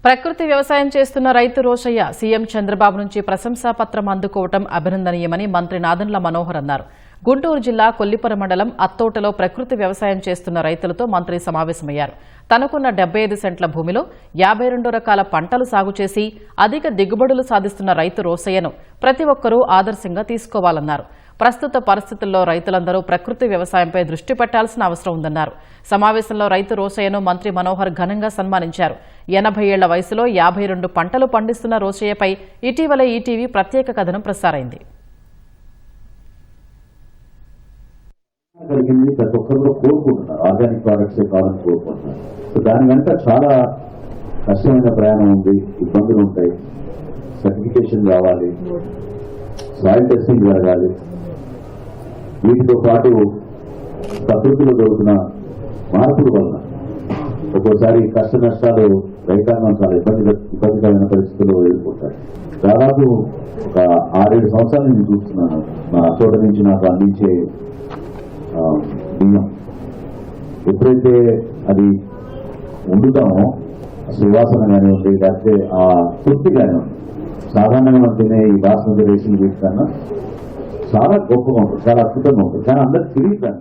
ప్రకృతి వ్యవసాయం చేస్తున్న రైతు రోషయ్య సీఎం చంద్రబాబు నుంచి ప్రశంసా పత్రం అందుకోవడం అభినందనీయమని మంత్రి నాదెండ్ల మనోహర్ అన్నారు. గుంటూరు జిల్లా కొల్లిపర మండలం అత్తోటలో ప్రకృతి వ్యవసాయం చేస్తున్న రైతులతో మంత్రి సమావేశమయ్యారు. తనకున్న 75 సెంట్ల భూమిలో 52 రకాల పంటలు సాగు చేసి అధిక దిగుబడులు సాధిస్తున్న రైతు రోషయ్యను ప్రతి ఒక్కరూ ఆదర్శంగా తీసుకోవాలన్నారు. ప్రస్తుత పరిస్థితుల్లో రైతులందరూ ప్రకృతి వ్యవసాయంపై దృష్టి పెట్టాల్సిన అవసరం ఉందన్నారు. సమావేశంలో రైతు రోషయ్యను మంత్రి మనోహర్ ఘనంగా సన్మానించారు. 80 ఏళ్ల వయసులో 52 పంటలు పండిస్తున్న రోషయ్యపై ఇటీవల ఈటీవీ ప్రత్యేక కథనం ప్రసారైంది. ప్రతి ఒక్కరు కోరుకుంటున్నారు, ఆర్గానిక్ ప్రోడక్ట్స్ కావాలని కోరుకుంటున్నారు. సో దాని వెంట చాలా కష్టమైన ప్రయాణం ఉంది, ఇబ్బందులు ఉంటాయి, సర్టిఫికేషన్ రావాలి, సాయిల్ టెస్టింగ్ జరగాలి. వీటితో పాటు ప్రకృతిలో జరుగుతున్న మార్పుల వలన ఒక్కోసారి కష్ట నష్టాలు రైతాంగం చాలా ఇబ్బందికరమైన పరిస్థితుల్లో ఎదుర్కొంటాయి. దాదాపు ఒక 6-7 సంవత్సరాలు నేను చూస్తున్నాను. మా చోట నుంచి నాకు అందించే బియ్యం ఎప్పుడైతే అది వండుతామో సువాసన కానివ్వండి, లేకపోతే ఆ తృప్తి కానివ్వండి, సాధారణంగా మనం తినే ఈ బాస్మతి రైస్ వీటి కన్నా చాలా గొప్పగా ఉంటుంది, చాలా అద్భుతంగా ఉంటుంది. కానీ అందరికి తెలియదు దాని